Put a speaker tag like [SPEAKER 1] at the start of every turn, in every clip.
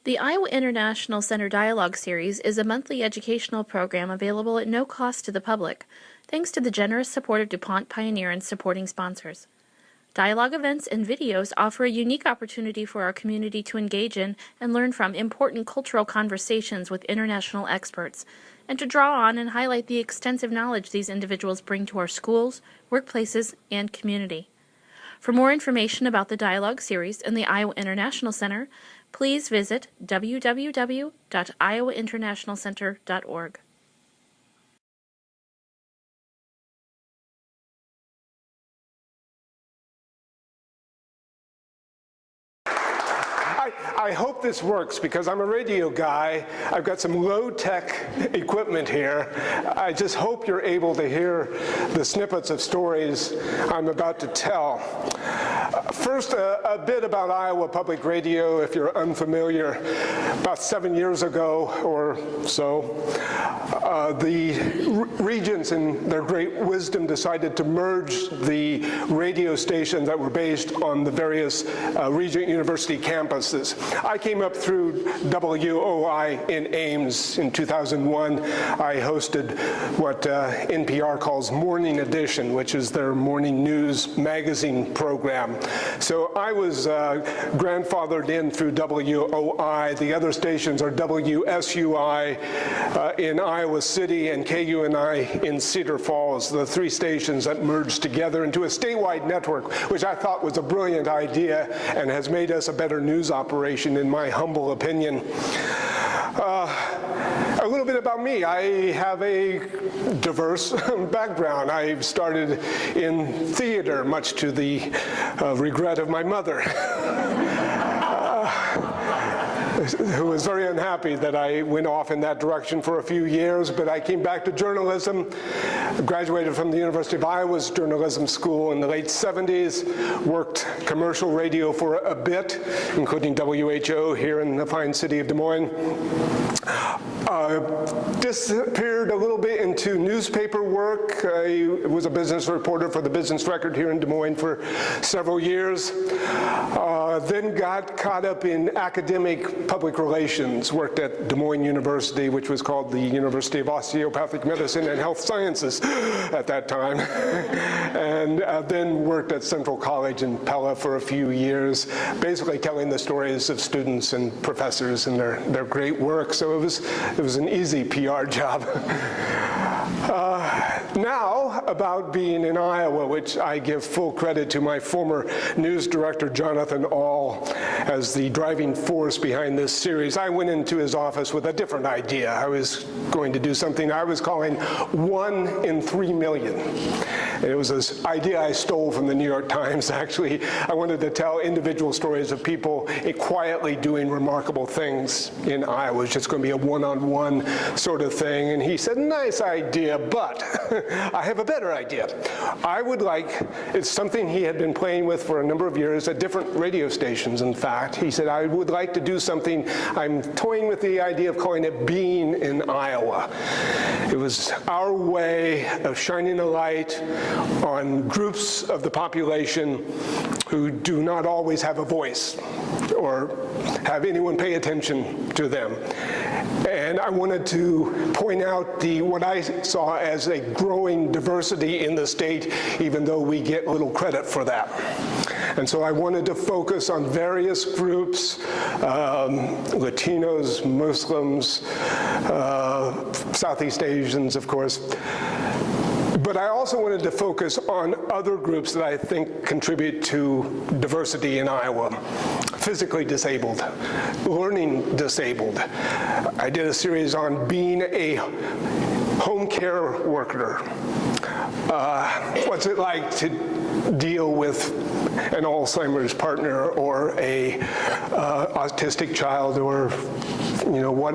[SPEAKER 1] The Iowa International Center Dialogue Series is a monthly educational program available at no cost to the public, thanks to the generous support of DuPont Pioneer and supporting sponsors. Dialogue events and videos offer a unique opportunity for our community to engage in and learn from important cultural conversations with international experts, and to draw on and highlight the extensive knowledge these individuals bring to our schools, workplaces, and community. For more information about the Dialogue Series and the Iowa International Center, please visit www.iowainternationalcenter.org.
[SPEAKER 2] I hope this works because I'm a radio guy. I've got some low-tech equipment here. I just hope you're able to hear the snippets of stories I'm about to tell. First, a bit about Iowa Public Radio, if you're unfamiliar. About 7 years ago or so, the regents in their great wisdom decided to merge the radio stations that were based on the various Regent University campuses. I came up through WOI in Ames in 2001. I hosted what NPR calls Morning Edition, which is their morning news magazine program. So I was grandfathered in through WOI. The other stations are WSUI in Iowa City and KUNI in Cedar Falls, the three stations that merged together into a statewide network, which I thought was a brilliant idea and has made us a better news operation, in my humble opinion. A little bit about me. I have a diverse background. I started in theater, much to the regret of my mother, who was very unhappy that I went off in that direction for a few years, but I came back to journalism, graduated from the University of Iowa's journalism school in the late 70s, worked commercial radio for a bit, including WHO here in the fine city of Des Moines. Disappeared a little bit into newspaper work. I was a business reporter for the Business Record here in Des Moines for several years. Then got caught up in academic public relations, worked at Des Moines University, which was called the University of Osteopathic Medicine and Health Sciences at that time. And then worked at Central College in Pella for a few years, basically telling the stories of students and professors and their great work. So it was an easy PR job. Now, about being in Iowa, which I give full credit to my former news director, Jonathan Ahl, as the driving force behind this series. I went into his office with a different idea. I was going to do something I was calling 1 in 3 million. And it was this idea I stole from the New York Times, actually. I wanted to tell individual stories of people quietly doing remarkable things in Iowa. It's just going to be a one-on-one sort of thing. And he said, nice idea, but I have a better idea. I would like, it's something he had been playing with for a number of years at different radio stations, in fact. He said, I would like to do something, I'm toying with the idea of calling it Being in Iowa. It was our way of shining a light on groups of the population who do not always have a voice or have anyone pay attention to them. And I wanted to point out what I saw as a growing diversity in the state, even though we get little credit for that. And so I wanted to focus on various groups, Latinos, Muslims, Southeast Asians, of course. But I also wanted to focus on other groups that I think contribute to diversity in Iowa. Physically disabled, learning disabled. I did a series on being a home care worker. What's it like to deal with an Alzheimer's partner or a autistic child, or what?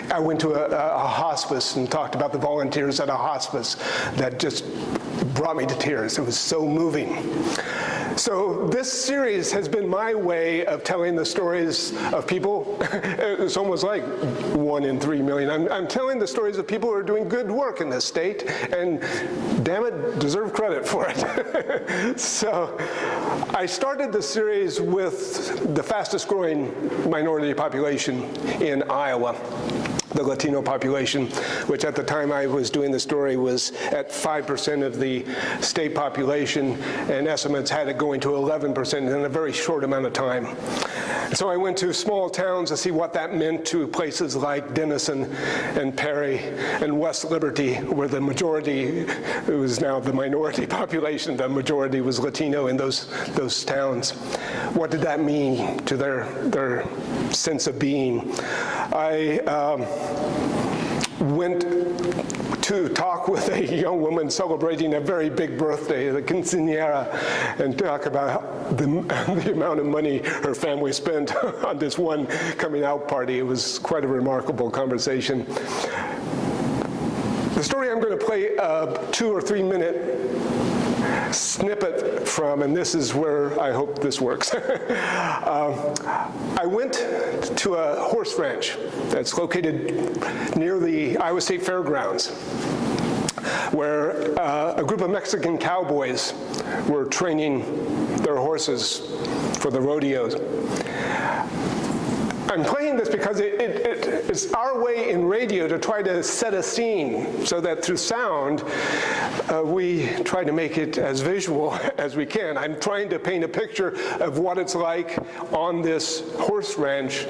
[SPEAKER 2] I went to a hospice and talked about the volunteers at a hospice that just brought me to tears. It was so moving. So this series has been my way of telling the stories of people. It's almost like 1 in 3 million. I'm telling the stories of people who are doing good work in this state, and damn it, deserve credit for it. So I started the series with the fastest growing minority population in Iowa, the Latino population, which at the time I was doing the story was at 5% of the state population, and estimates had it going to 11% in a very short amount of time. So I went to small towns to see what that meant to places like Denison and Perry and West Liberty, where the majority, it was now the minority population, the majority was Latino in those towns. What did that mean to their sense of being? I went to talk with a young woman celebrating a very big birthday, the quinceañera, and talk about the amount of money her family spent on this one coming out party. It was quite a remarkable conversation. The story I'm going to play a 2 or 3 minute snippet from, and this is where I hope this works. I went to a horse ranch that's located near the Iowa State Fairgrounds, where a group of Mexican cowboys were training their horses for the rodeos. I'm playing this because it's our way in radio to try to set a scene so that through sound, we try to make it as visual as we can. I'm trying to paint a picture of what it's like on this horse ranch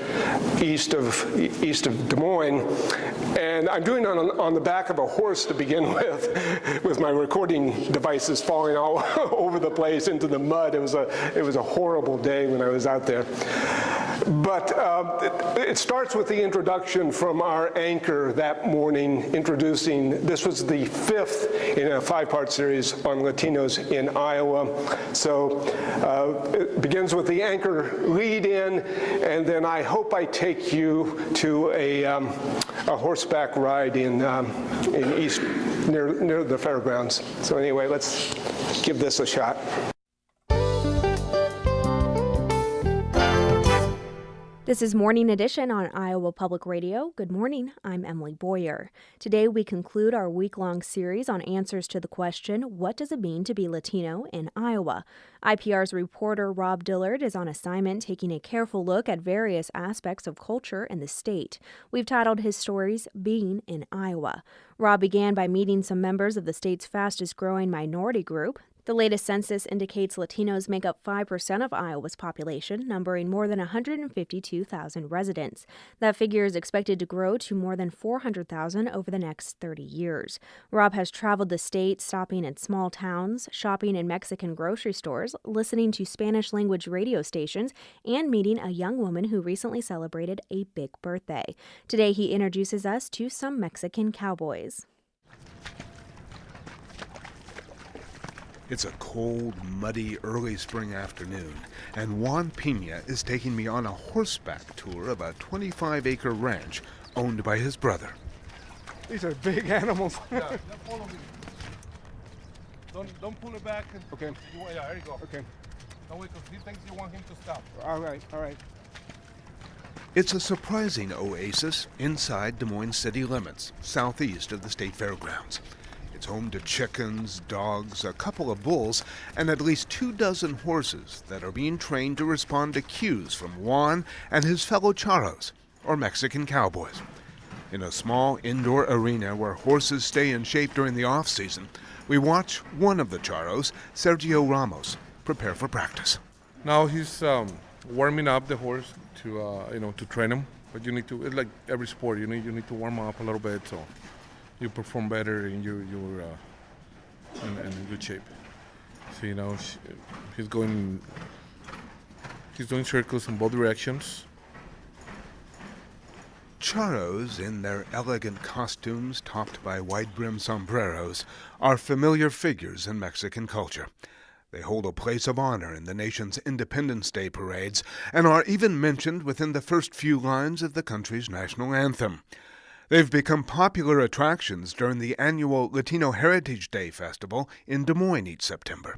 [SPEAKER 2] east of Des Moines. And I'm doing it on the back of a horse to begin with my recording devices falling all over the place into the mud. It was a horrible day when I was out there. But it starts with the introduction from our anchor that morning, introducing, this was the 5th in a 5-part series on Latinos in Iowa. So it begins with the anchor lead in, and then I hope I take you to a horseback ride in east, near the fairgrounds. So anyway, let's give this a shot.
[SPEAKER 3] This is Morning Edition on Iowa Public Radio. Good morning, I'm Emily Boyer. Today we conclude our week-long series on answers to the question, what does it mean to be Latino in Iowa? IPR's reporter Rob Dillard is on assignment taking a careful look at various aspects of culture in the state. We've titled his stories, Being in Iowa. Rob began by meeting some members of the state's fastest-growing minority group. The latest census indicates Latinos make up 5% of Iowa's population, numbering more than 152,000 residents. That figure is expected to grow to more than 400,000 over the next 30 years. Rob has traveled the state, stopping in small towns, shopping in Mexican grocery stores, listening to Spanish-language radio stations, and meeting a young woman who recently celebrated a big birthday. Today, he introduces us to some Mexican cowboys.
[SPEAKER 4] It's a cold, muddy, early spring afternoon, and Juan Pena is taking me on a horseback tour of a 25-acre ranch owned by his brother.
[SPEAKER 2] These are big animals.
[SPEAKER 5] Yeah, follow me. Don't pull it back.
[SPEAKER 2] Okay.
[SPEAKER 5] Yeah, there you go.
[SPEAKER 2] Okay.
[SPEAKER 5] No, wait, because he thinks you want him to stop.
[SPEAKER 2] All right, all right.
[SPEAKER 4] It's a surprising oasis inside Des Moines city limits, southeast of the state fairgrounds. It's home to chickens, dogs, a couple of bulls, and at least 24 horses that are being trained to respond to cues from Juan and his fellow charros, or Mexican cowboys. In a small indoor arena where horses stay in shape during the off-season, we watch one of the charros, Sergio Ramos, prepare for practice.
[SPEAKER 5] Now he's warming up the horse to to train him. But you need to, it's like every sport, you need to warm up a little bit so you perform better and you're in good shape. So he's doing circles in both directions.
[SPEAKER 4] Charros, in their elegant costumes topped by wide-brimmed sombreros, are familiar figures in Mexican culture. They hold a place of honor in the nation's Independence Day parades and are even mentioned within the first few lines of the country's national anthem. They've become popular attractions during the annual Latino Heritage Day Festival in Des Moines each September.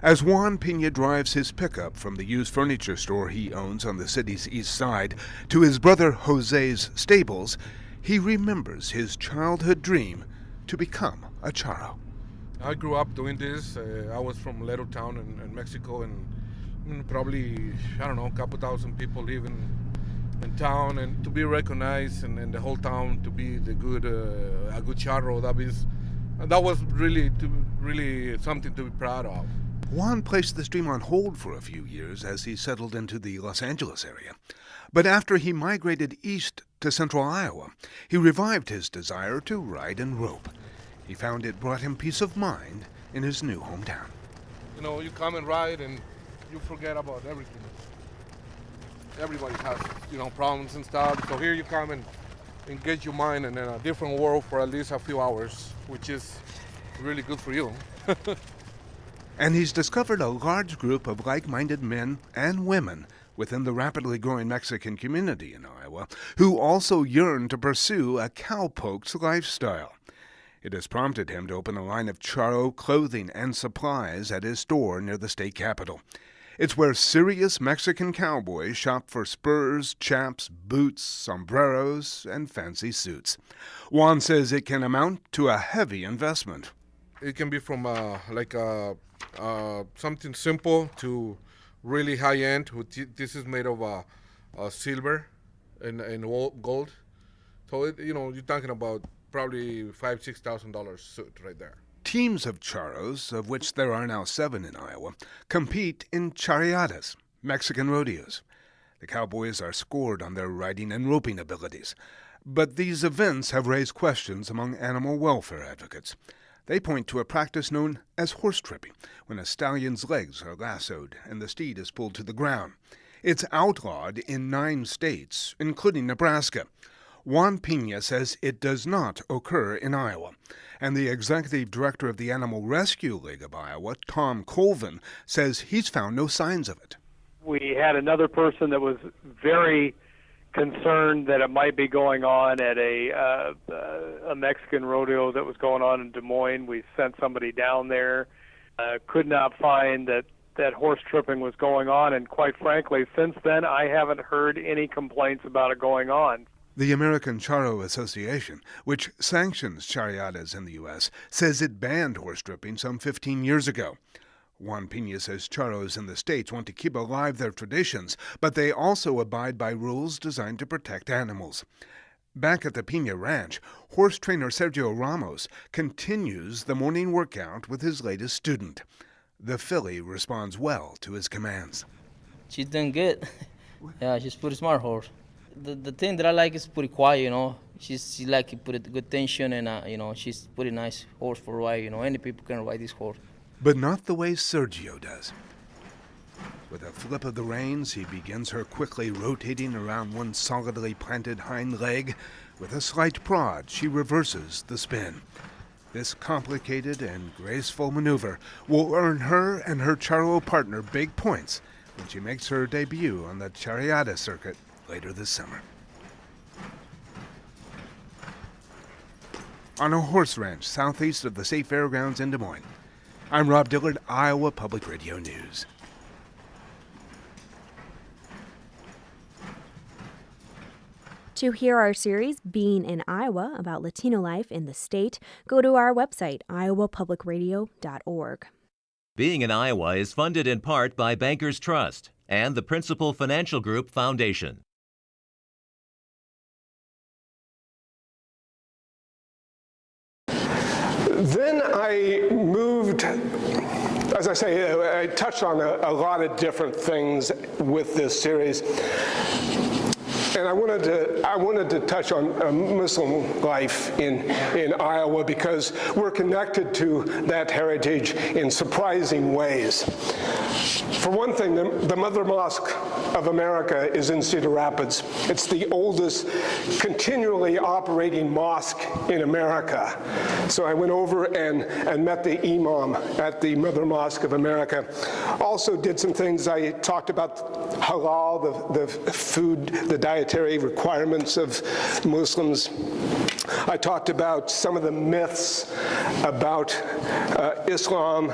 [SPEAKER 4] As Juan Pena drives his pickup from the used furniture store he owns on the city's east side to his brother Jose's stables, he remembers his childhood dream to become a charro.
[SPEAKER 5] I grew up doing this. I was from a little town in Mexico, and probably, I don't know, a couple thousand people live in town, and to be recognized and the whole town to be a good charro, that was really something to be proud of.
[SPEAKER 4] Juan placed this dream on hold for a few years as he settled into the Los Angeles area. But after he migrated east to central Iowa, he revived his desire to ride and rope. He found it brought him peace of mind in his new hometown.
[SPEAKER 5] You know, you come and ride and you forget about everything. Everybody has, problems and stuff. So here you come and engage your mind in a different world for at least a few hours, which is really good for you.
[SPEAKER 4] And he's discovered a large group of like-minded men and women within the rapidly growing Mexican community in Iowa who also yearn to pursue a cowpoke's lifestyle. It has prompted him to open a line of charro clothing and supplies at his store near the state capitol. It's where serious Mexican cowboys shop for spurs, chaps, boots, sombreros, and fancy suits. Juan says it can amount to a heavy investment.
[SPEAKER 5] It can be from something simple to really high-end. This is made of silver and gold. So, you're talking about probably $5,000-$6,000 suit right there.
[SPEAKER 4] Teams of charros, of which there are now 7 in Iowa, compete in charreadas, Mexican rodeos. The cowboys are scored on their riding and roping abilities. But these events have raised questions among animal welfare advocates. They point to a practice known as horse tripping, when a stallion's legs are lassoed and the steed is pulled to the ground. It's outlawed in 9 states, including Nebraska. Juan Pena says it does not occur in Iowa, and the executive director of the Animal Rescue League of Iowa, Tom Colvin, says he's found no signs of it.
[SPEAKER 6] We had another person that was very concerned that it might be going on at a Mexican rodeo that was going on in Des Moines. We sent somebody down there, could not find that horse tripping was going on, and quite frankly, since then I haven't heard any complaints about it going on.
[SPEAKER 4] The American Charro Association, which sanctions charreadas in the U.S., says it banned horse tripping some 15 years ago. Juan Pena says charros in the States want to keep alive their traditions, but they also abide by rules designed to protect animals. Back at the Pena Ranch, horse trainer Sergio Ramos continues the morning workout with his latest student. The filly responds well to his commands.
[SPEAKER 7] She's doing good. Yeah, she's a pretty smart horse. The thing that I like is pretty quiet, She like to put good tension, and she's pretty nice horse for ride. Any people can ride this horse.
[SPEAKER 4] But not the way Sergio does. With a flip of the reins, he begins her quickly rotating around one solidly planted hind leg. With a slight prod, she reverses the spin. This complicated and graceful maneuver will earn her and her charro partner big points when she makes her debut on the charreada circuit later this summer. On a horse ranch southeast of the state fairgrounds in Des Moines, I'm Rob Dillard, Iowa Public Radio News.
[SPEAKER 3] To hear our series, Being in Iowa, about Latino life in the state, go to our website, iowapublicradio.org.
[SPEAKER 8] Being in Iowa is funded in part by Bankers Trust and the Principal Financial Group Foundation.
[SPEAKER 2] Then I moved, as I say, I touched on a lot of different things with this series. And I wanted to touch on Muslim life in Iowa because we're connected to that heritage in surprising ways. For one thing, the Mother Mosque of America is in Cedar Rapids. It's the oldest continually operating mosque in America. So I went over and met the imam at the Mother Mosque of America. Also did some things. I talked about halal, the food, the dietary requirements of Muslims. I talked about some of the myths about Islam.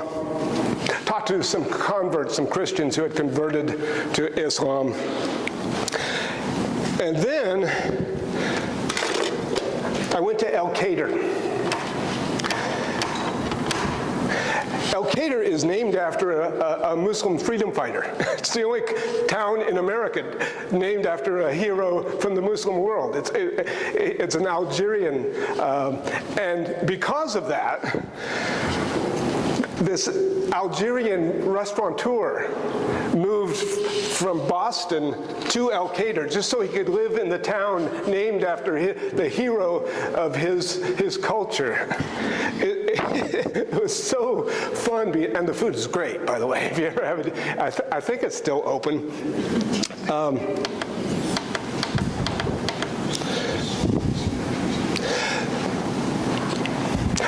[SPEAKER 2] Talked to some converts, some Christians who had converted to Islam. And then I went to El Cader. El Cader is named after a Muslim freedom fighter. It's the only town in America named after a hero from the Muslim world. It's an Algerian, and because of that, this Algerian restaurateur moved from Boston to El Cader just so he could live in the town named after the hero of his culture. It was so fun, and the food is great, by the way. If you ever have it, I think it's still open.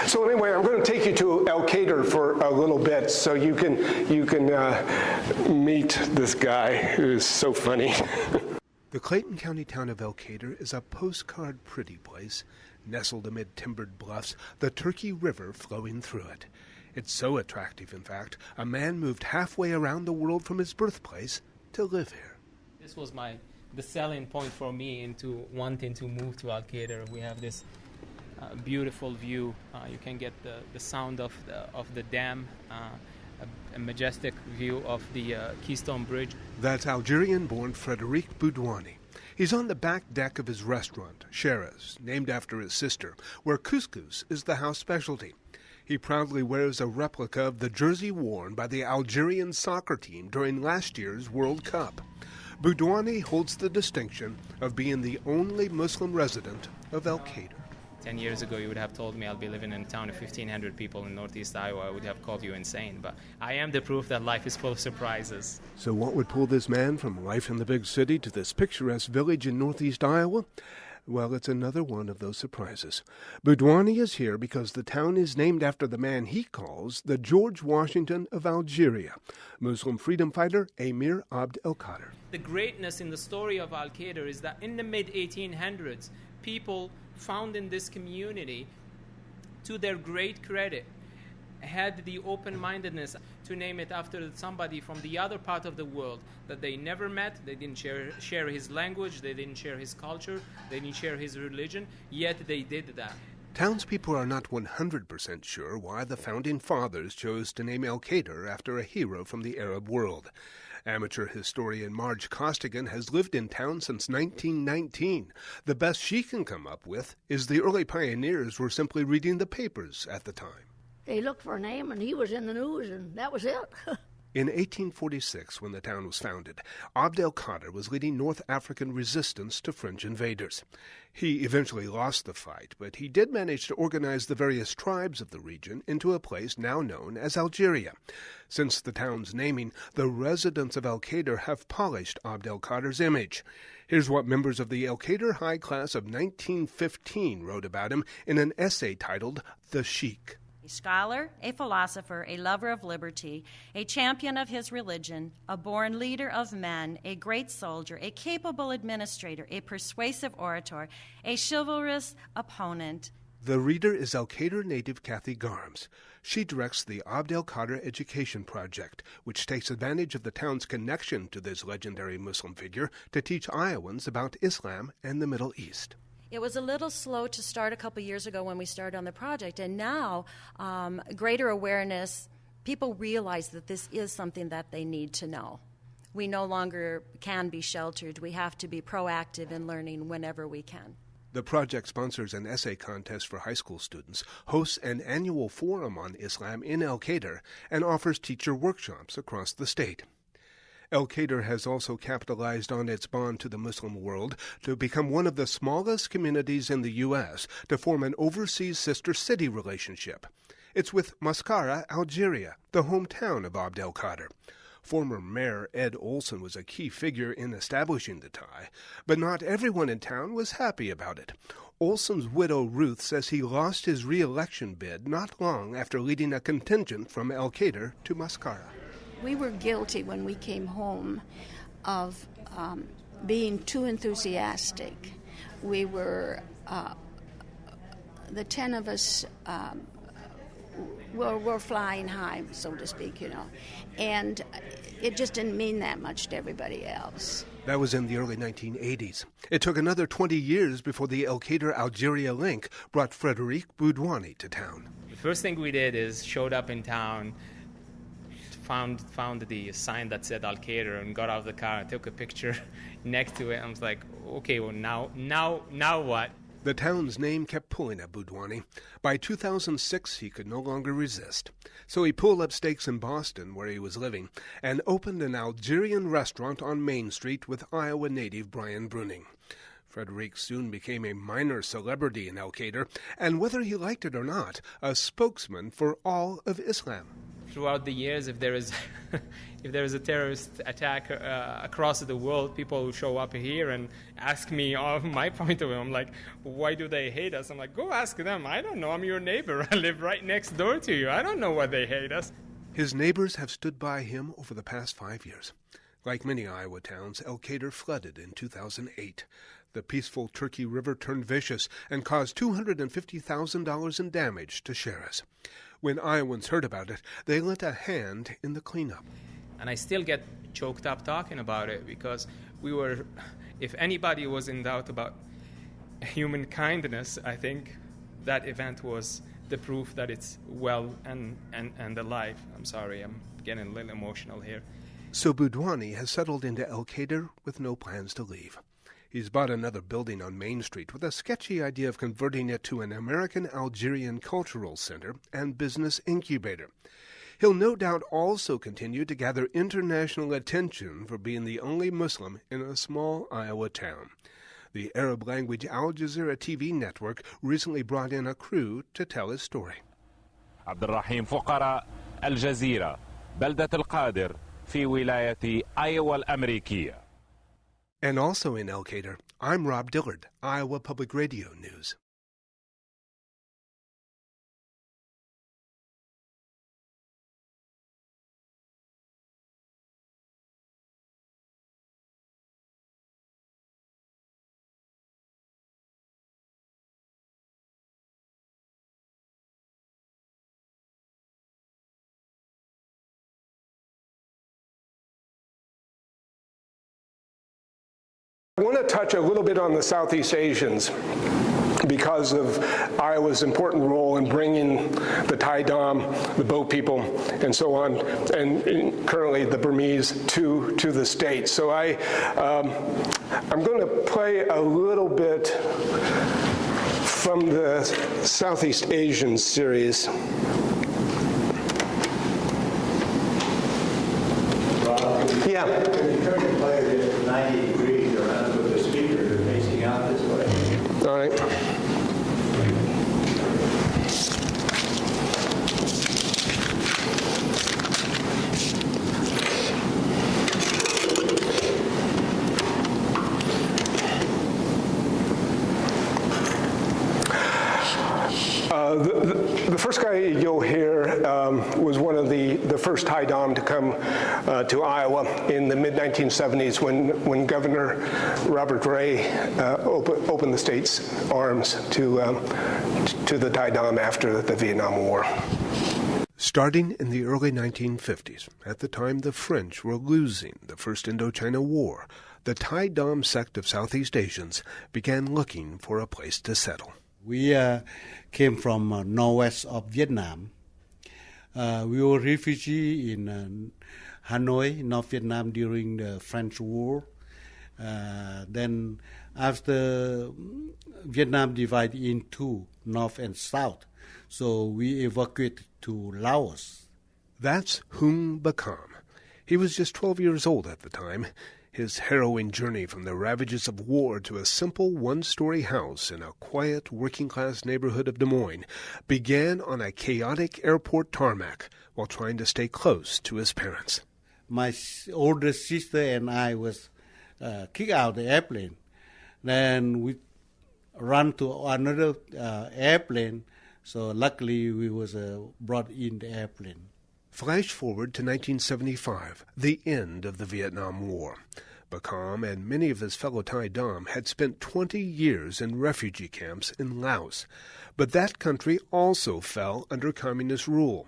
[SPEAKER 2] So anyway, I'm going to take you to El Cader for a little bit so you can meet this guy who is so funny.
[SPEAKER 4] The Clayton County town of El Cader is a postcard pretty place, nestled amid timbered bluffs, the Turkey River flowing through it. It's so attractive, in fact, a man moved halfway around the world from his birthplace to live here.
[SPEAKER 9] This was the selling point for me into wanting to move to El Cader. We have this beautiful view. You can get the sound of the dam, a majestic view of the Keystone Bridge.
[SPEAKER 4] That's Algerian-born Frédéric Boudouani. He's on the back deck of his restaurant, Cherez, named after his sister, where couscous is the house specialty. He proudly wears a replica of the jersey worn by the Algerian soccer team during last year's World Cup. Boudouani holds the distinction of being the only Muslim resident of El Cader.
[SPEAKER 9] 10 years ago, you would have told me I'll be living in a town of 1,500 people in northeast Iowa. I would have called you insane, but I am the proof that life is full of surprises.
[SPEAKER 4] So what would pull this man from life in the big city to this picturesque village in northeast Iowa? Well, it's another one of those surprises. Boudouani is here because the town is named after the man he calls the George Washington of Algeria, Muslim freedom fighter Emir Abd el-Kader.
[SPEAKER 9] The greatness in the story of Al Qaeda is that in the mid-1800s, people found in this community, to their great credit, had the open-mindedness to name it after somebody from the other part of the world that they never met. They didn't share his language, they didn't share his culture, they didn't share his religion, yet they did that.
[SPEAKER 4] Townspeople are not 100% sure why the founding fathers chose to name El Cader after a hero from the Arab world. Amateur historian Marge Costigan has lived in town since 1919. The best she can come up with is the early pioneers were simply reading the papers at the time.
[SPEAKER 10] They looked for a name, and he was in the news, and that was it.
[SPEAKER 4] In 1846, when the town was founded, Abd el-Kader was leading North African resistance to French invaders. He eventually lost the fight, but he did manage to organize the various tribes of the region into a place now known as Algeria. Since the town's naming, the residents of El Cader have polished Abd el-Kader's image. Here's what members of the El Cader High Class of 1915 wrote about him in an essay titled The Sheik.
[SPEAKER 11] A scholar, a philosopher, a lover of liberty, a champion of his religion, a born leader of men, a great soldier, a capable administrator, a persuasive orator, a chivalrous opponent.
[SPEAKER 4] The reader is El Cader native Kathy Garms. She directs the Abd el-Kader Education Project, which takes advantage of the town's connection to this legendary Muslim figure to teach Iowans about Islam and the Middle East.
[SPEAKER 11] It was a little slow to start a couple years ago when we started on the project, and now greater awareness, people realize that this is something that they need to know. We no longer can be sheltered. We have to be proactive in learning whenever we can.
[SPEAKER 4] The project sponsors an essay contest for high school students, hosts an annual forum on Islam in El Cader, and offers teacher workshops across the state. El Cader has also capitalized on its bond to the Muslim world to become one of the smallest communities in the U.S. to form an overseas sister city relationship. It's with Mascara, Algeria, the hometown of Abd el-Kader. Former Mayor Ed Olson was a key figure in establishing the tie, but not everyone in town was happy about it. Olson's widow Ruth says he lost his re-election bid not long after leading a contingent from El Cader to Mascara.
[SPEAKER 12] We were guilty when we came home of being too enthusiastic. We were, the 10 of us were flying high, so to speak, and it just didn't mean that much to everybody else.
[SPEAKER 4] That was in the early 1980s. It took another 20 years before the El Cader-Algeria link brought Frédéric Boudouani to town.
[SPEAKER 9] The first thing we did is showed up in town, found the sign that said Al Cader, and got out of the car and took a picture next to it. I was like, okay, well now what?
[SPEAKER 4] The town's name kept pulling at Boudouani. By 2006, he could no longer resist. So he pulled up stakes in Boston, where he was living, and opened an Algerian restaurant on Main Street with Iowa native Brian Bruning. Frédéric soon became a minor celebrity in El Cader, and whether he liked it or not, a spokesman for all of Islam.
[SPEAKER 9] Throughout the years, if there is a terrorist attack across the world, people will show up here and ask me my point of view. I'm like, why do they hate us? I'm like, go ask them. I don't know. I'm your neighbor. I live right next door to you. I don't know why they hate us.
[SPEAKER 4] His neighbors have stood by him over the past 5 years. Like many Iowa towns, El Cader flooded in 2008. The peaceful Turkey River turned vicious and caused $250,000 in damage to Sheriffs. When Iowans heard about it, they lent a hand in the cleanup.
[SPEAKER 9] And I still get choked up talking about it because if anybody was in doubt about human kindness, I think that event was the proof that it's well and alive. I'm sorry, I'm getting a little emotional here.
[SPEAKER 4] So Boudouani has settled into El Cader with no plans to leave. He's bought another building on Main Street with a sketchy idea of converting it to an American-Algerian cultural center and business incubator. He'll no doubt also continue to gather international attention for being the only Muslim in a small Iowa town. The Arab-language Al Jazeera TV network recently brought in a crew to tell his story.
[SPEAKER 13] عبد الرحيم فقراء الجزيرة بلدة القادر في ولاية أيوا الأمريكية.
[SPEAKER 4] And also in El Cader, I'm Rob Dillard, Iowa Public Radio News.
[SPEAKER 2] I want to touch a little bit on the Southeast Asians because of Iowa's important role in bringing the Thai Dam, the Bow people, and so on, and currently the Burmese to the state. So I'm going to play a little bit from the Southeast Asian series. Yeah.
[SPEAKER 14] Can you turn the player to 90 degrees around with the speaker facing out this way?
[SPEAKER 2] All right. The first guy you'll hear was one of the first Thai Dam to come to Iowa in the mid-1970s when Governor Robert Ray opened the state's arms to the Thai Dam after the Vietnam War.
[SPEAKER 4] Starting in the early 1950s, at the time the French were losing the First Indochina War, the Thai Dam sect of Southeast Asians began looking for a place to settle.
[SPEAKER 15] We came from northwest of Vietnam. We were refugees in Hanoi, North Vietnam, during the French War. Then after Vietnam divided into North and South, so we evacuated to Laos.
[SPEAKER 4] That's Hung Bakam. He was just 12 years old at the time. His harrowing journey from the ravages of war to a simple one-story house in a quiet working-class neighborhood of Des Moines began on a chaotic airport tarmac while trying to stay close to his parents.
[SPEAKER 15] my older sister and I was kicked out of the airplane. Then we ran to another airplane, so luckily we was brought in the airplane.
[SPEAKER 4] Flash forward to 1975, the end of the Vietnam War. Bacom and many of his fellow Thai Dam had spent 20 years in refugee camps in Laos. But that country also fell under communist rule.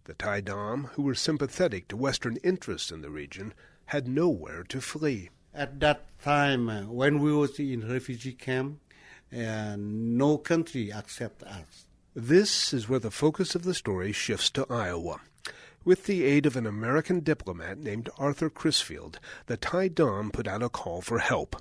[SPEAKER 4] The Thai Dam, who were sympathetic to Western interests in the region, had nowhere to flee.
[SPEAKER 15] At that time, when we was in refugee camp, no country accept us.
[SPEAKER 4] This is where the focus of the story shifts to Iowa. With the aid of an American diplomat named Arthur Crisfield, the Thai Dam put out a call for help.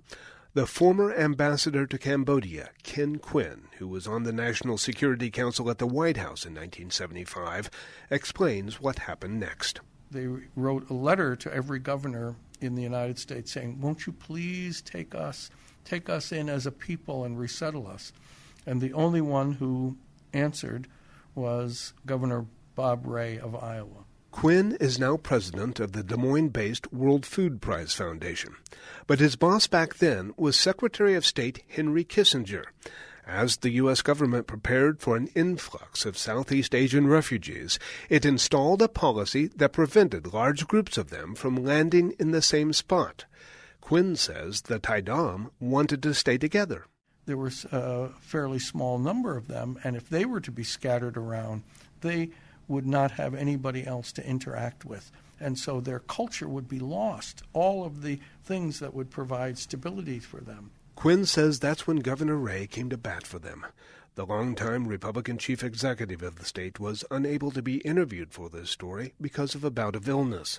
[SPEAKER 4] The former ambassador to Cambodia, Ken Quinn, who was on the National Security Council at the White House in 1975, explains what happened next.
[SPEAKER 16] They wrote a letter to every governor in the United States saying, won't you please take us in as a people and resettle us? And the only one who answered was Governor Bob Ray of Iowa.
[SPEAKER 4] Quinn is now president of the Des Moines-based World Food Prize Foundation. But his boss back then was Secretary of State Henry Kissinger. As the U.S. government prepared for an influx of Southeast Asian refugees, it installed a policy that prevented large groups of them from landing in the same spot. Quinn says the Thai Dam wanted to stay together.
[SPEAKER 16] There was a fairly small number of them, and if they were to be scattered around, they would not have anybody else to interact with. And so their culture would be lost, all of the things that would provide stability for them.
[SPEAKER 4] Quinn says that's when Governor Ray came to bat for them. The longtime Republican chief executive of the state was unable to be interviewed for this story because of a bout of illness.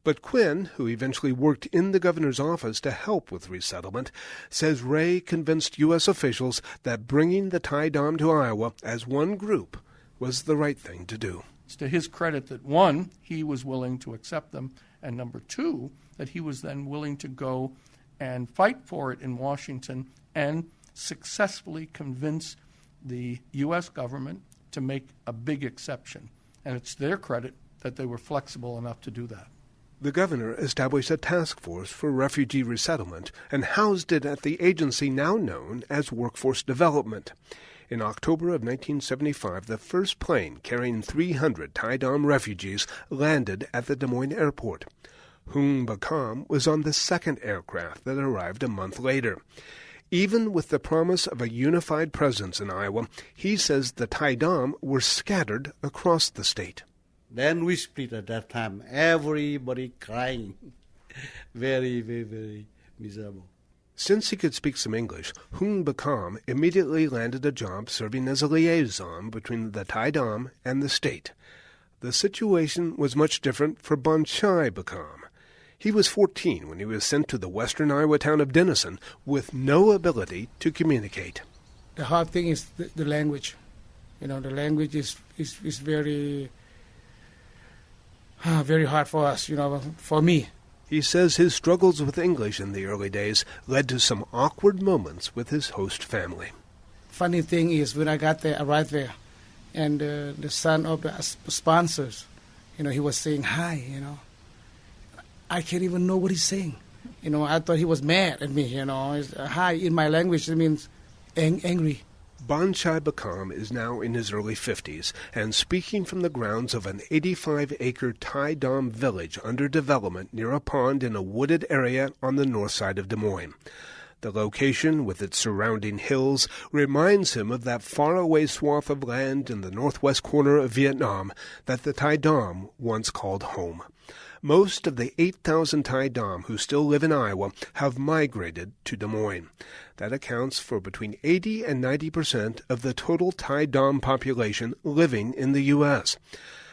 [SPEAKER 4] But Quinn, who eventually worked in the governor's office to help with resettlement, says Ray convinced U.S. officials that bringing the Thai Dam to Iowa as one group was the right thing to do.
[SPEAKER 16] It's to his credit that, one, he was willing to accept them, and number two, that he was then willing to go and fight for it in Washington and successfully convince the U.S. government to make a big exception. And it's their credit that they were flexible enough to do that.
[SPEAKER 4] The governor established a task force for refugee resettlement and housed it at the agency now known as Workforce Development. In October of 1975, the first plane carrying 300 Thai Dam refugees landed at the Des Moines airport. Hung Bacom was on the second aircraft that arrived a month later. Even with the promise of a unified presence in Iowa, he says the Thai Dam were scattered across the state.
[SPEAKER 15] Then we split at that time, everybody crying. Very, very, very miserable.
[SPEAKER 4] Since he could speak some English, Hung Bacom immediately landed a job serving as a liaison between the Thai Dam and the state. The situation was much different for Bonchai Bacom. He was 14 when he was sent to the western Iowa town of Denison with no ability to communicate.
[SPEAKER 17] The hard thing is the language. The language is very, very hard for us, for me.
[SPEAKER 4] He says his struggles with English in the early days led to some awkward moments with his host family.
[SPEAKER 17] Funny thing is, when I arrived there, and the son of the sponsors, he was saying hi, I can't even know what he's saying. I thought he was mad at me, Hi in my language, it means angry.
[SPEAKER 4] Bonchai Bacom is now in his early 50s and speaking from the grounds of an 85-acre Thai Dam village under development near a pond in a wooded area on the north side of Des Moines. The location, with its surrounding hills, reminds him of that faraway swath of land in the northwest corner of Vietnam that the Thai Dam once called home. Most of the 8,000 Thai Dam who still live in Iowa have migrated to Des Moines. That accounts for between 80 and 90% of the total Thai Dam population living in the U.S.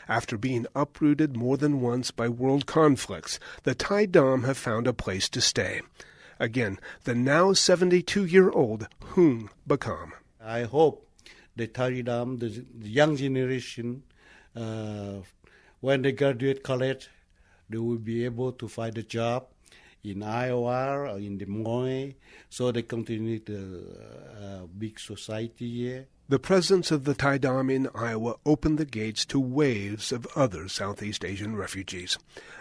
[SPEAKER 4] After being uprooted more than once by world conflicts, the Thai Dam have found a place to stay. Again, the now 72-year-old Hung Bacom.
[SPEAKER 15] I hope the Thai Dam, the young generation, when they graduate college, they will be able to find a job in Iowa or in Des Moines, so they continue the big society here.
[SPEAKER 4] The presence of the Thai Dam in Iowa opened the gates to waves of other Southeast Asian refugees.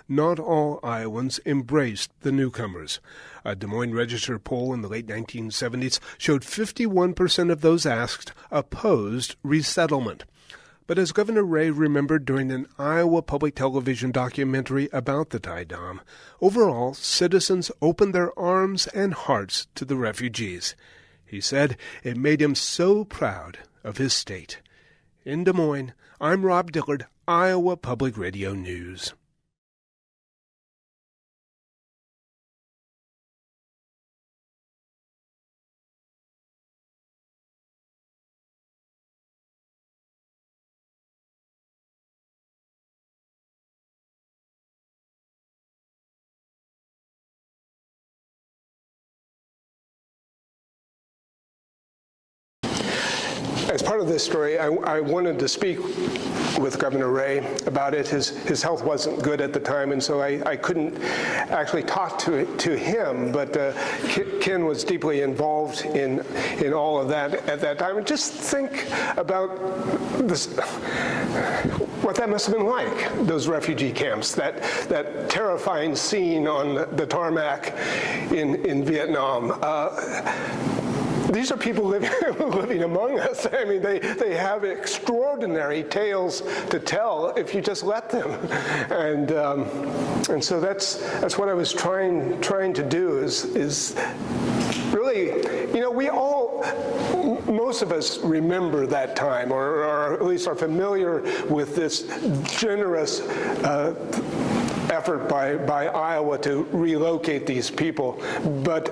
[SPEAKER 4] Not all Iowans embraced the newcomers. A Des Moines Register poll in the late 1970s showed 51% of those asked opposed resettlement. But as Governor Ray remembered during an Iowa Public Television documentary about the Thai Dam, overall, citizens opened their arms and hearts to the refugees. He said it made him so proud of his state. In Des Moines, I'm Rob Dillard, Iowa Public Radio News.
[SPEAKER 2] As part of this story, I wanted to speak with Governor Ray about it. His health wasn't good at the time, and so I couldn't actually talk to him, but Ken was deeply involved in all of that at that time. And just think about this, what that must have been like, those refugee camps, that terrifying scene on the tarmac in Vietnam. These are people living among us. I mean, they have extraordinary tales to tell if you just let them. And so that's what I was trying to do is really, most of us remember that time, or at least are familiar with this generous effort by Iowa to relocate these people. But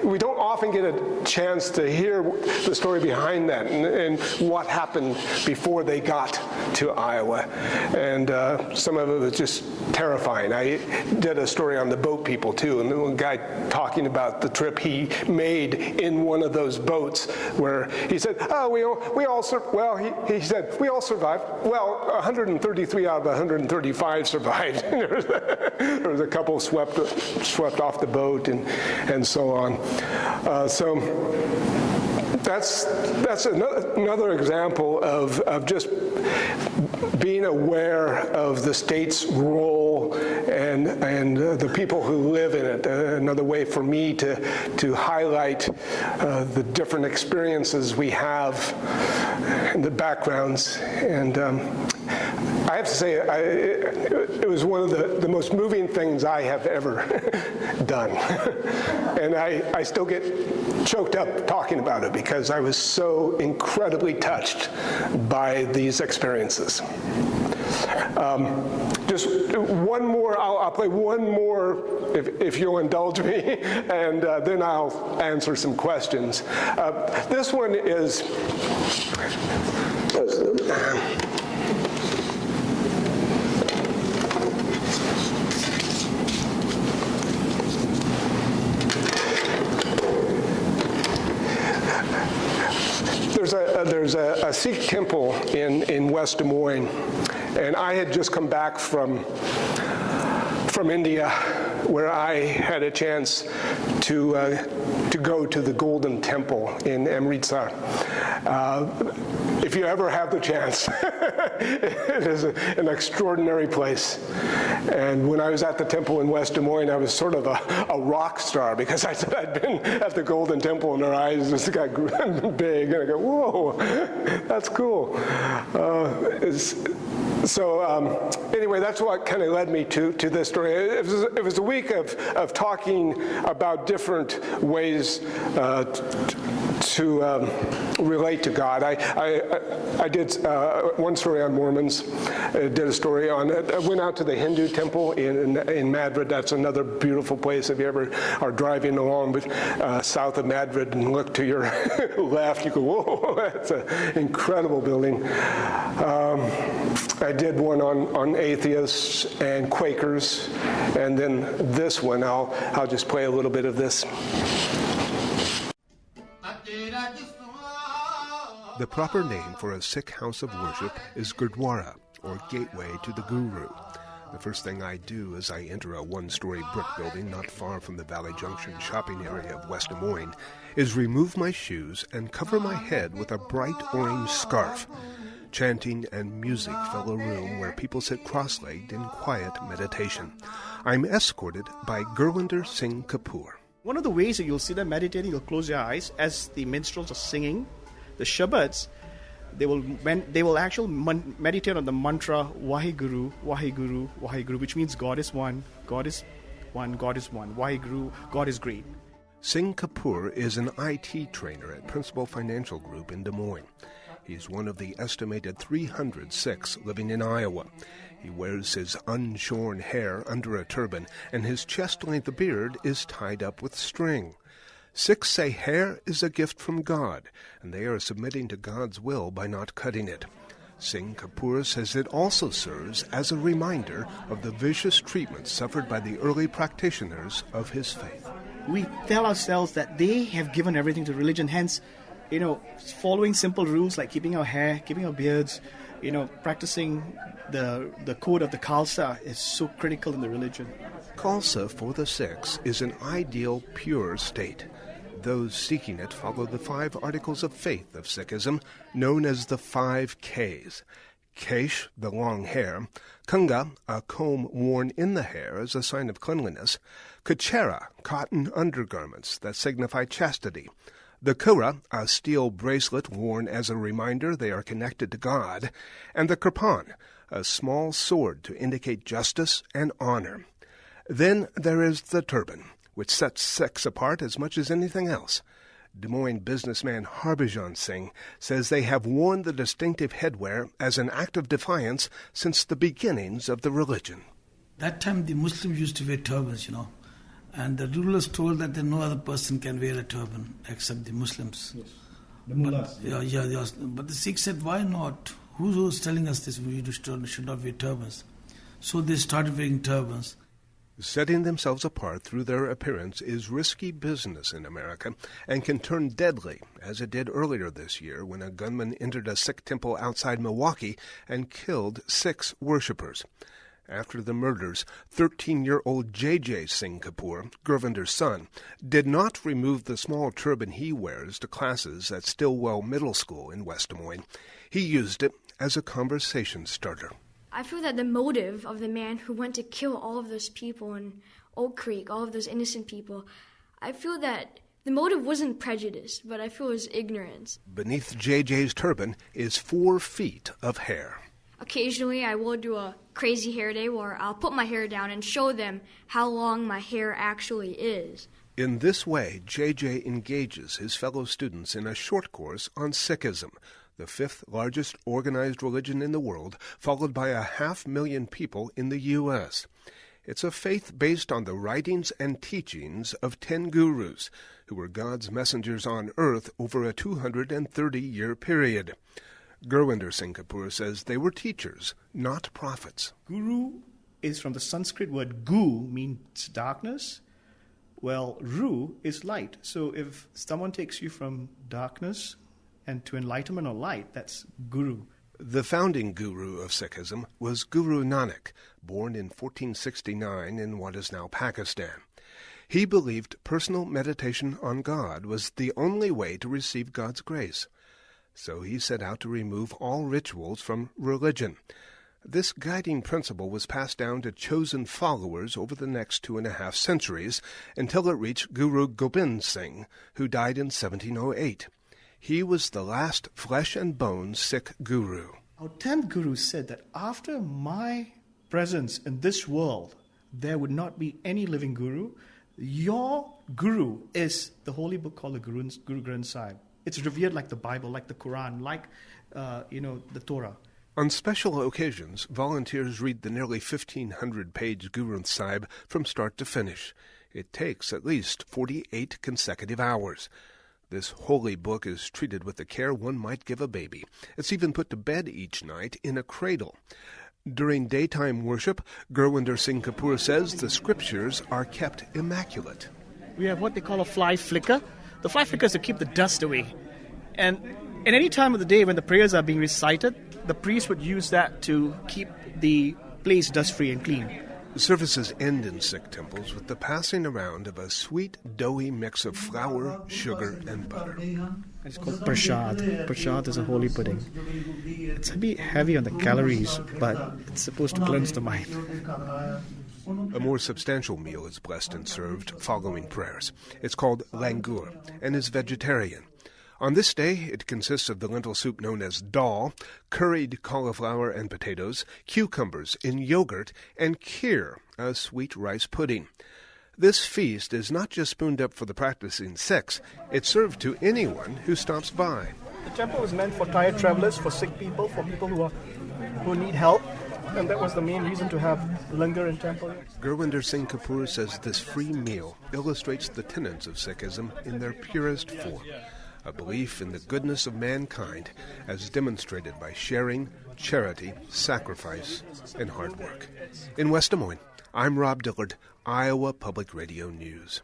[SPEAKER 2] we don't often get a chance to hear the story behind that and what happened before they got to Iowa. And some of it was just terrifying. I did a story on the boat people, too, and the guy talking about the trip he made in one of those boats where he said, he said, we all survived. Well, 133 out of 135 survived. There was a couple swept off the boat and so on. So that's another example of just being aware of the state's role and the people who live in it. Another way for me to highlight the different experiences we have and the backgrounds. And I have to say, it was one of the most moving things I have ever done. And I still get choked up talking about it because I was so incredibly touched by these experiences. Just one more, I'll play one more if you'll indulge me, and then I'll answer some questions. This one is, there's a Sikh temple in West Des Moines, and I had just come back from India, where I had a chance to go to the Golden Temple in Amritsar. If you ever have the chance, it is an extraordinary place. And when I was at the temple in West Des Moines, I was sort of a rock star because I said I'd been at the Golden Temple and their eyes just got big. And I go, whoa, that's cool. Anyway, that's what kind of led me to this story. It was a week of talking about different ways to relate to God. I did one story on Mormons. I did a story on, I went out to the Hindu temple in Madrid. That's another beautiful place. If you ever are driving along south of Madrid and look to your left, you go, whoa, that's an incredible building. I did one on atheists and Quakers, and then this one, I'll just play a little bit of this.
[SPEAKER 4] The proper name for a Sikh house of worship is Gurdwara, or gateway to the Guru. The first thing I do as I enter a one-story brick building not far from the Valley Junction shopping area of West Des Moines is remove my shoes and cover my head with a bright orange scarf. Chanting and music fill a room where people sit cross-legged in quiet meditation. I'm escorted by Gurwinder Singh Kapoor.
[SPEAKER 18] One of the ways that you'll see them meditating, you'll close your eyes as the minstrels are singing the Shabads. They will actually meditate on the mantra Waheguru, Waheguru, Waheguru, which means God is one, God is one, God is one. Waheguru, God is great.
[SPEAKER 4] Singh Kapoor is an IT trainer at Principal Financial Group in Des Moines. He's one of the estimated 300 Sikhs living in Iowa. He wears his unshorn hair under a turban, and his chest-length beard is tied up with string. Sikhs say hair is a gift from God, and they are submitting to God's will by not cutting it. Singh Kapoor says it also serves as a reminder of the vicious treatment suffered by the early practitioners of his faith.
[SPEAKER 18] We tell ourselves that they have given everything to religion, hence, following simple rules like keeping our hair, keeping our beards, practicing the code of the Khalsa is so critical in the religion.
[SPEAKER 4] Khalsa for the Sikhs is an ideal, pure state. Those seeking it follow the 5 articles of faith of Sikhism, known as the 5 Ks. Kesh, the long hair. Kunga, a comb worn in the hair as a sign of cleanliness. Kachera, cotton undergarments that signify chastity. The Kura, a steel bracelet worn as a reminder they are connected to God. And the Kirpan, a small sword to indicate justice and honor. Then there is the turban, which sets Sikhs apart as much as anything else. Des Moines businessman Harbhajan Singh says they have worn the distinctive headwear as an act of defiance since the beginnings of the religion.
[SPEAKER 19] That time the Muslims used to wear turbans, and the rulers told that no other person can wear a turban except the Muslims.
[SPEAKER 18] Yes. The mullahs.
[SPEAKER 19] Yes. But the Sikhs said, why not? Who's telling us this? We should not wear turbans. So they started wearing turbans.
[SPEAKER 4] Setting themselves apart through their appearance is risky business in America and can turn deadly, as it did earlier this year when a gunman entered a Sikh temple outside Milwaukee and killed 6 worshippers. After the murders, 13-year-old J.J. Singh Kapoor, Gurvinder's son, did not remove the small turban he wears to classes at Stillwell Middle School in West Des Moines. He used it as a conversation starter.
[SPEAKER 20] I feel that the motive of the man who went to kill all of those people in Oak Creek, all of those innocent people, I feel that the motive wasn't prejudice, but I feel it was ignorance.
[SPEAKER 4] Beneath JJ's turban is 4 feet of hair.
[SPEAKER 20] Occasionally I will do a crazy hair day where I'll put my hair down and show them how long my hair actually is.
[SPEAKER 4] In this way, JJ engages his fellow students in a short course on Sikhism, the 5th largest organized religion in the world, followed by 500,000 people in the U.S. It's a faith based on the writings and teachings of 10 gurus, who were God's messengers on earth over a 230-year period. Gurwinder Singh Kapoor says they were teachers, not prophets.
[SPEAKER 18] Guru is from the Sanskrit word gu, means darkness. Well, ru is light. So if someone takes you from darkness and to enlightenment or light, that's guru.
[SPEAKER 4] The founding guru of Sikhism was Guru Nanak, born in 1469 in what is now Pakistan. He believed personal meditation on God was the only way to receive God's grace. So he set out to remove all rituals from religion. This guiding principle was passed down to chosen followers over the next 2.5 centuries until it reached Guru Gobind Singh, who died in 1708. He was the last flesh-and-bone Sikh guru.
[SPEAKER 18] Our 10th guru said that after my presence in this world, there would not be any living guru. Your guru is the holy book called the Guru Granth Sahib. It's revered like the Bible, like the Quran, like, the Torah.
[SPEAKER 4] On special occasions, volunteers read the nearly 1,500-page Granth Sahib from start to finish. It takes at least 48 consecutive hours. This holy book is treated with the care one might give a baby. It's even put to bed each night in a cradle. During daytime worship, Gurwinder Singh Kapoor says the scriptures are kept immaculate.
[SPEAKER 18] We have what they call a fly flicker. The fly flicker is to keep the dust away. And at any time of the day when the prayers are being recited, the priest would use that to keep the place dust-free and clean.
[SPEAKER 4] Services end in Sikh temples with the passing around of a sweet, doughy mix of flour, sugar, and butter.
[SPEAKER 18] It's called prashad. Prashad is a holy pudding. It's a bit heavy on the calories, but it's supposed to cleanse the mind.
[SPEAKER 4] A more substantial meal is blessed and served following prayers. It's called langur and is vegetarian. On this day, it consists of the lentil soup known as dal, curried cauliflower and potatoes, cucumbers in yogurt, and kheer, a sweet rice pudding. This feast is not just spooned up for the practicing Sikhs, it's served to anyone who stops by.
[SPEAKER 18] The temple is meant for tired travelers, for sick people, for people who need help. And that was the main reason to have langar in temple.
[SPEAKER 4] Gurwinder Singh Kapoor says this free meal illustrates the tenets of Sikhism in their purest form. A belief in the goodness of mankind as demonstrated by sharing, charity, sacrifice, and hard work. In West Des Moines, I'm Rob Dillard, Iowa Public Radio News.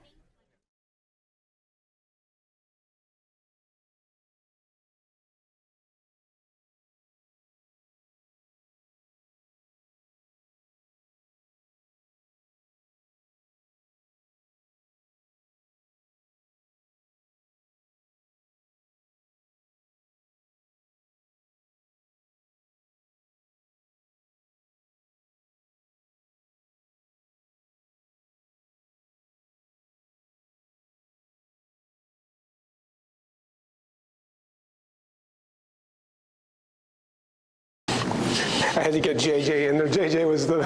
[SPEAKER 2] I had to get JJ in there. JJ was the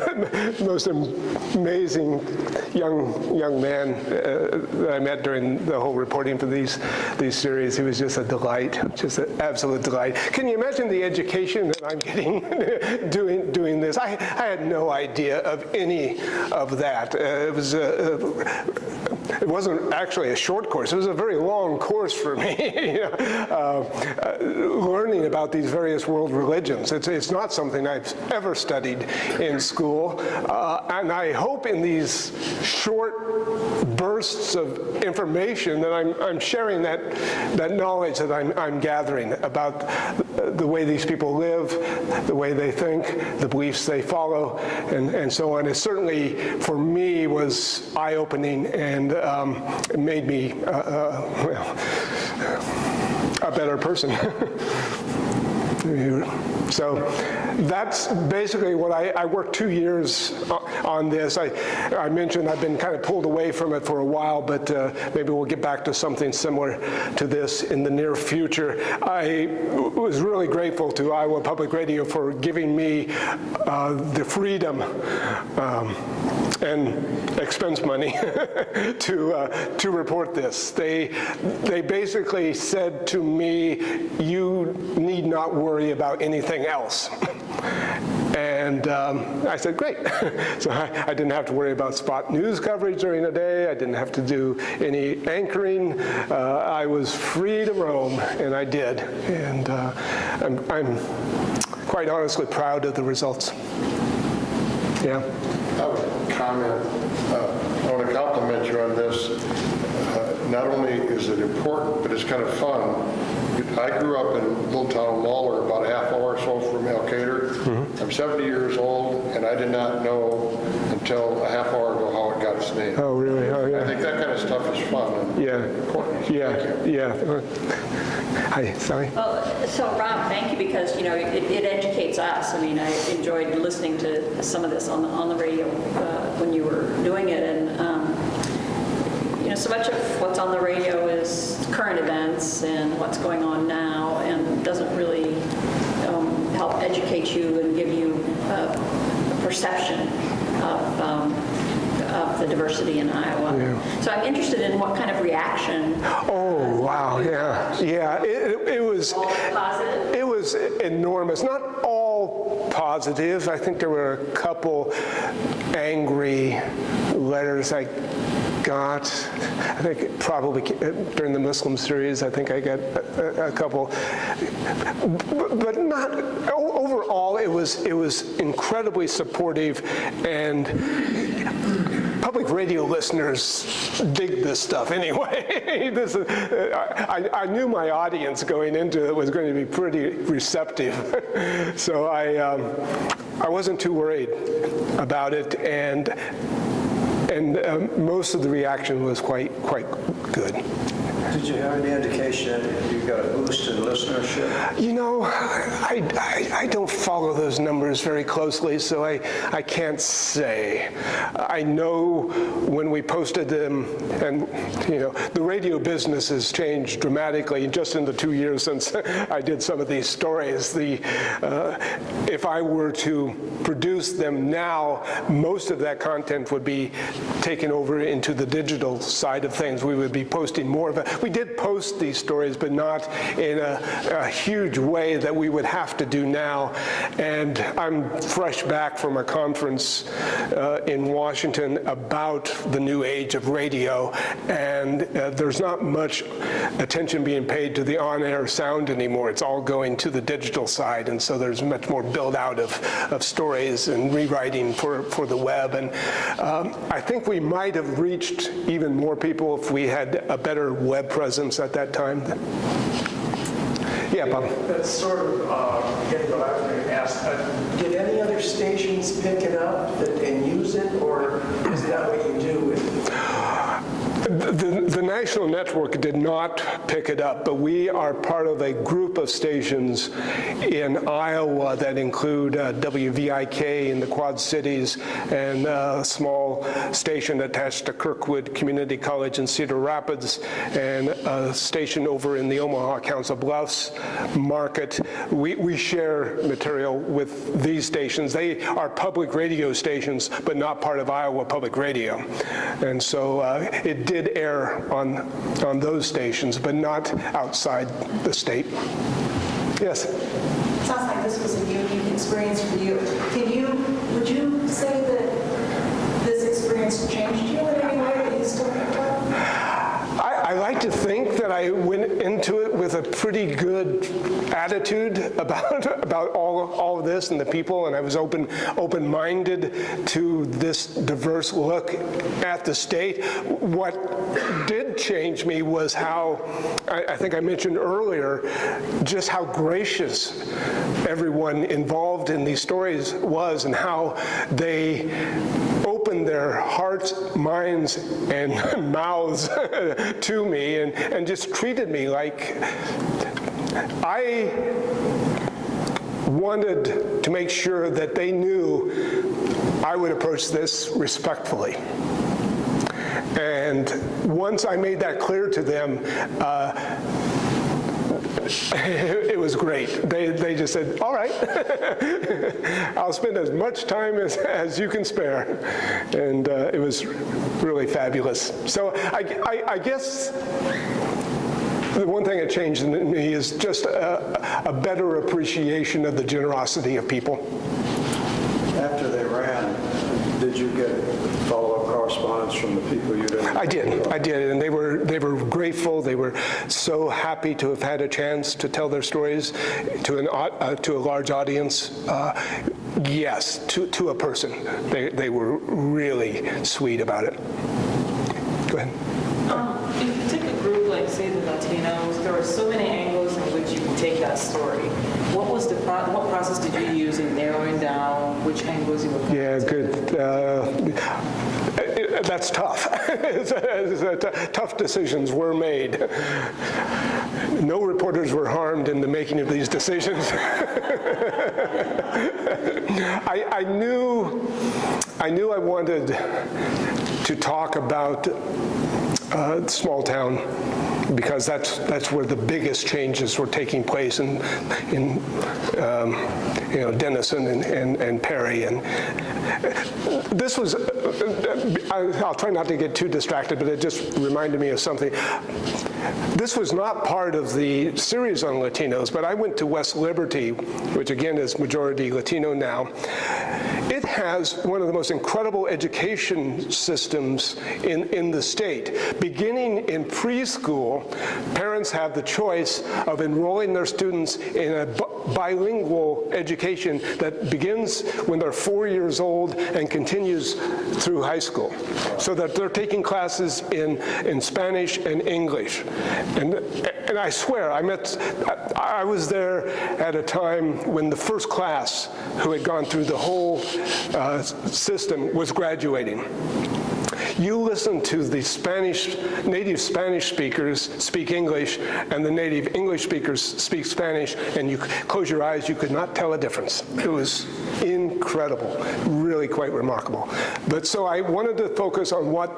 [SPEAKER 2] most amazing young man that I met during the whole reporting for these series. He was just a delight, just an absolute delight. Can you imagine the education that I'm getting doing this? I had no idea of any of that. It wasn't actually a short course. It was a very long course for me. Learning about these various world religions. It's not something I've ever studied in school, and I hope in these short bursts of information that I'm sharing that knowledge that I'm gathering about the way these people live, the way they think, the beliefs they follow, and so on. It certainly, for me, was eye-opening, and it made me a better person. So that's basically what I worked 2 years on this. I mentioned I've been kind of pulled away from it for a while, but maybe we'll get back to something similar to this in the near future. I was really grateful to Iowa Public Radio for giving me the freedom and expense money to report this. They basically said to me, "You need not worry about anything else." And I said, great. So I didn't have to worry about spot news coverage during the day. I didn't have to do any anchoring. I was free to roam, and I did. And I'm quite honestly proud of the results. Yeah.
[SPEAKER 21] I have a comment. I want to compliment you on this. Not only is it important, but it's kind of fun. I grew up in a little town of Lawler, about a half hour or so from Elkader. Mm-hmm. I'm 70 years old, and I did not know until a half hour ago how it got its name.
[SPEAKER 2] Oh, really? Oh, yeah.
[SPEAKER 21] I think that kind of stuff is fun and important.
[SPEAKER 2] Yeah. Hi, sorry.
[SPEAKER 22] Well, so Rob, thank you, because it educates us. I mean, I enjoyed listening to some of this on the radio when you were doing it, and so much of what's on the radio is current events and what's going on now, and doesn't really help educate you and give you a perception of the diversity in Iowa. Yeah. So I'm interested in what kind of reaction.
[SPEAKER 2] Oh, wow, yeah. It was
[SPEAKER 22] positive.
[SPEAKER 2] It was enormous. Not all positive. I think there were a couple angry letters I got. I think probably during the Muslim series, I think I got a couple, but not overall. It was incredibly supportive, and public radio listeners dig this stuff anyway. This is, I knew my audience going into it was going to be pretty receptive, so I wasn't too worried about it, and most of the reaction was quite good.
[SPEAKER 14] Did you have any indication that you got a boost in listenership?
[SPEAKER 2] You know, I don't follow those numbers very closely, so I can't say. I know when we posted them, and you know, the radio business has changed dramatically just in the 2 years since I did some of these stories. If I were to produce them now, most of that content would be taken over into the digital side of things. We would be posting more of it. We did post these stories, but not in a huge way that we would have to do now. And I'm fresh back from a conference in Washington about the new age of radio, and there's not much attention being paid to the on-air sound anymore. It's all going to the digital side, and so there's much more build-out of stories and rewriting for the web. And I think we might have reached even more people if we had a better web presence at that time. Yeah, Bob.
[SPEAKER 1] That's sort of getting what I was going to ask. Did any other stations pick it up and use it, or is that what you do with it?
[SPEAKER 2] The national network did not pick it up, but we are part of a group of stations in Iowa that include WVIK in the Quad Cities and a small station attached to Kirkwood Community College in Cedar Rapids, and a station over in the Omaha Council Bluffs market. We share material with these stations. They are public radio stations, but not part of Iowa Public Radio. And so it did air on those stations, but not outside the state. Yes?
[SPEAKER 5] Sounds like this was a unique experience for you. Would you say that this experience changed you in any way that you still think about?
[SPEAKER 2] I like to think that I went into it with a pretty good attitude about all of this and the people, and I was open-minded to this diverse look at the state. What did change me was how, I think I mentioned earlier, just how gracious everyone involved in these stories was, and how they opened their hearts, minds, and mouths to me, and just treated me like I wanted to make sure that they knew I would approach this respectfully. And once I made that clear to them, it was great. They just said, all right, I'll spend as much time as you can spare. And it was really fabulous. So I guess the one thing that changed in me is just a better appreciation of the generosity of people.
[SPEAKER 14] After they ran, did you get follow-up correspondence from the people you didn't?
[SPEAKER 2] I did, and they were grateful. They were so happy to have had a chance to tell their stories to a large audience. Yes, to a person. They were really sweet about it. Go ahead.
[SPEAKER 5] If you take a group like, say, the Latinos, there are so many angles in which you can take that story. What process did you use in narrowing down which angles you were going to take?
[SPEAKER 2] Good. That's tough. Tough decisions were made. No reporters were harmed in the making of these decisions. I knew I wanted to talk about small town, because that's where the biggest changes were taking place in Denison and Perry. And this was, I'll try not to get too distracted, but it just reminded me of something. This was not part of the series on Latinos, but I went to West Liberty, which again is majority Latino now. It has one of the most incredible education systems in the state. Beginning in preschool, parents have the choice of enrolling their students in a bilingual education that begins when they're 4 years old and continues through high school, so that they're taking classes in Spanish and English. And I swear, I was there at a time when the first class who had gone through the whole system was graduating. You listen to the native Spanish speakers speak English, and the native English speakers speak Spanish, and you close your eyes, you could not tell a difference. It was incredible, really quite remarkable. But so I wanted to focus on what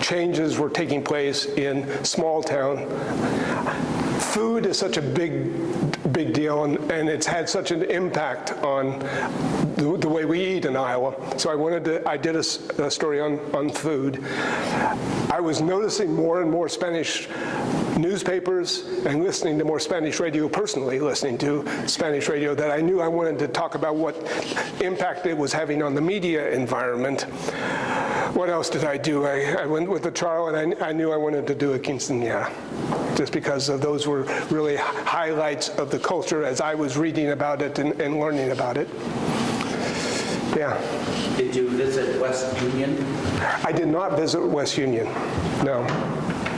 [SPEAKER 2] changes were taking place in small town. Food is such a big deal, and it's had such an impact on the way we eat in Iowa. So I did a story on food. I was noticing more and more Spanish newspapers and listening to more Spanish radio, personally listening to Spanish radio, that I knew I wanted to talk about what impact it was having on the media environment. What else did I do? I went with the Charl, and I knew I wanted to do a quinceañera, just because those were really highlights of the culture as I was reading about it and learning about it. Yeah.
[SPEAKER 6] Did you visit West Union?
[SPEAKER 2] I did not visit West Union, no.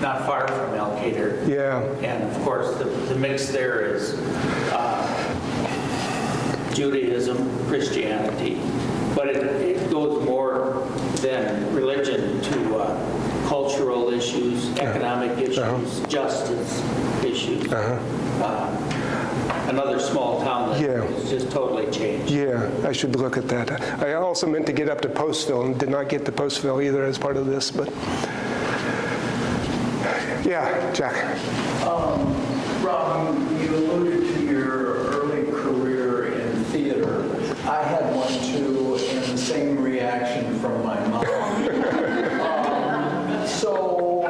[SPEAKER 6] Not far from Alcater.
[SPEAKER 2] Yeah.
[SPEAKER 6] And of course, the mix there is Judaism, Christianity, but it goes more than religion to cultural issues, economic issues, justice issues. Another small town that has just totally changed.
[SPEAKER 2] Yeah, I should look at that. I also meant to get up to Postville and did not get to Postville either as part of this, but yeah, Jack.
[SPEAKER 7] Rob, you alluded to your early career in theater. I had one too, and the same reaction from my mom. So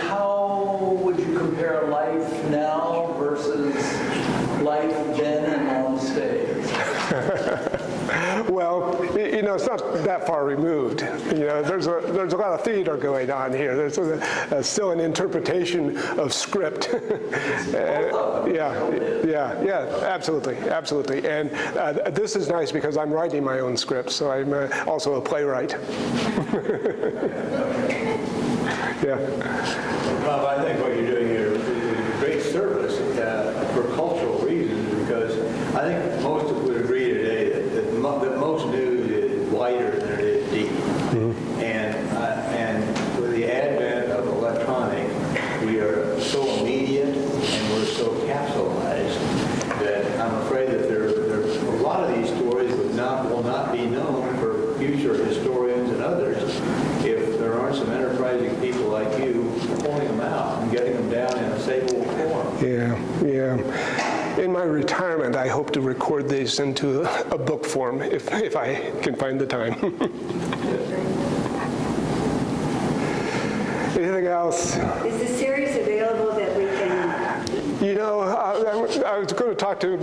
[SPEAKER 7] how would you compare life now versus life then and on stage?
[SPEAKER 2] Well, it's not that far removed. There's a lot of theater going on here. There's still an interpretation of script. Yeah, absolutely. And this is nice because I'm writing my own script, so I'm also a playwright. Yeah.
[SPEAKER 7] Bob, I think what you're doing here is a great service for cultural reasons, because I think most of us would agree today that most news is wider than it is deep. And with the advent of electronic, we are so immediate and we're so capsulized that I'm afraid that a lot of these stories will not be known for future historians and others if there aren't some enterprising people like you pulling them out and getting them down in a stable form.
[SPEAKER 2] Yeah. In my retirement, I hope to record these into a book form if I can find the time. Anything else?
[SPEAKER 23] Is the series available that we can?
[SPEAKER 2] I was going to talk to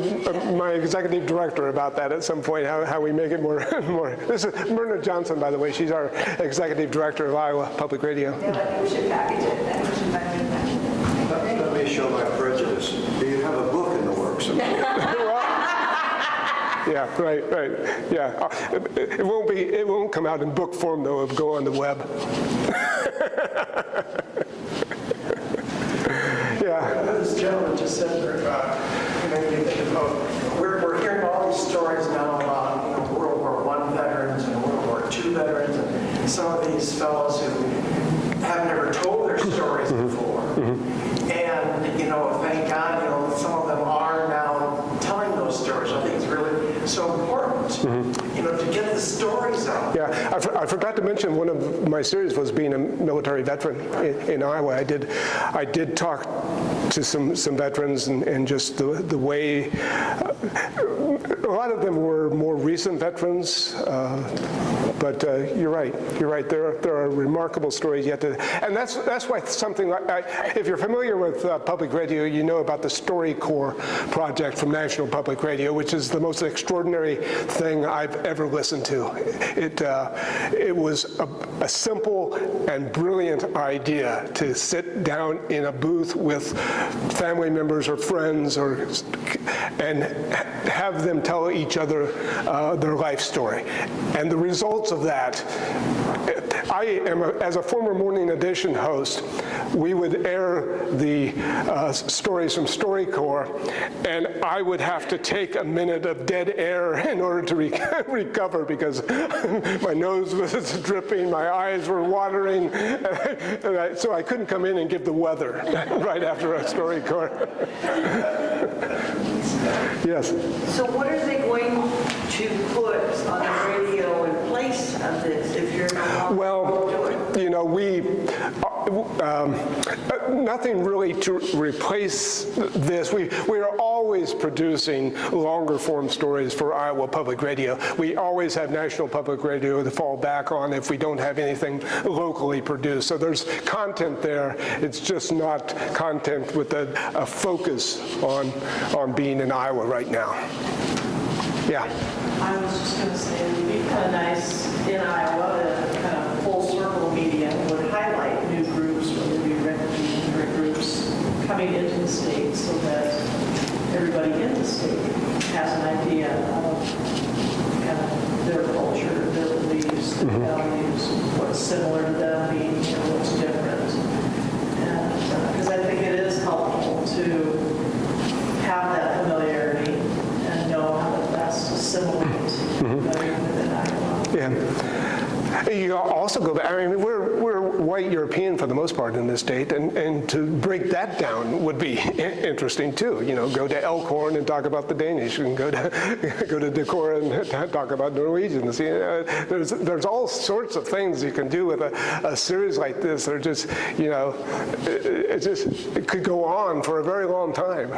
[SPEAKER 2] my executive director about that at some point, how we make it more. This is Myrna Johnson, by the way. She's our executive director of Iowa Public Radio.
[SPEAKER 23] Yeah, I think we should package it. I think we should package it.
[SPEAKER 14] Let me show my prejudice. Do you have a book in the works?
[SPEAKER 2] Yeah, right. Yeah, it won't come out in book form though. It'll go on the web. Yeah.
[SPEAKER 1] This gentleman just said, made me think about, we're hearing all these stories now about World War I veterans and World War II veterans, and some of these fellows who have never told their stories before. And thank God, some of them are now telling those stories. I think it's really so important, to get the stories out.
[SPEAKER 2] Yeah, I forgot to mention one of my series was being a military veteran in Iowa. I did talk to some veterans and just the way a lot of them were more recent veterans, but you're right. There are remarkable stories yet to, and that's why something like if you're familiar with public radio, you know about the StoryCorps project from National Public Radio, which is the most extraordinary thing I've ever listened to. It it was a simple and brilliant idea to sit down in a booth with family members or friends and have them tell each other their life story. And the results of that, as a former Morning Edition host, we would air the stories from StoryCorps, and I would have to take a minute of dead air in order to recover because my nose was dripping, my eyes were watering, so I couldn't come in and give the weather right after a StoryCorps. Yes?
[SPEAKER 3] So what are they going to put on the radio in place of this if you're not
[SPEAKER 2] you know, nothing really to replace this. We are always producing longer form stories for Iowa Public Radio. We always have National Public Radio to fall back on if we don't have anything locally produced. So there's content there. It's just not content with a focus on being in Iowa right now. Yeah.
[SPEAKER 5] I was just going to say it would be kind of nice in Iowa that kind of full circle media would highlight new groups, whether it be refugee immigrant groups coming into the state so that everybody in the state has an idea of kind of their culture, their beliefs, their values, what's similar to them being, what's different. And because I think it is helpful to have that familiarity and know how to best assimilate within Iowa.
[SPEAKER 2] Yeah. You also go back, I mean, we're white European for the most part in this state, and to break that down would be interesting too. You know, go to Elkhorn and talk about the Danish, and go to Decorah and talk about Norwegians. You know, there's all sorts of things you can do with a series like this. They're just, you know, it could go on for a very long time.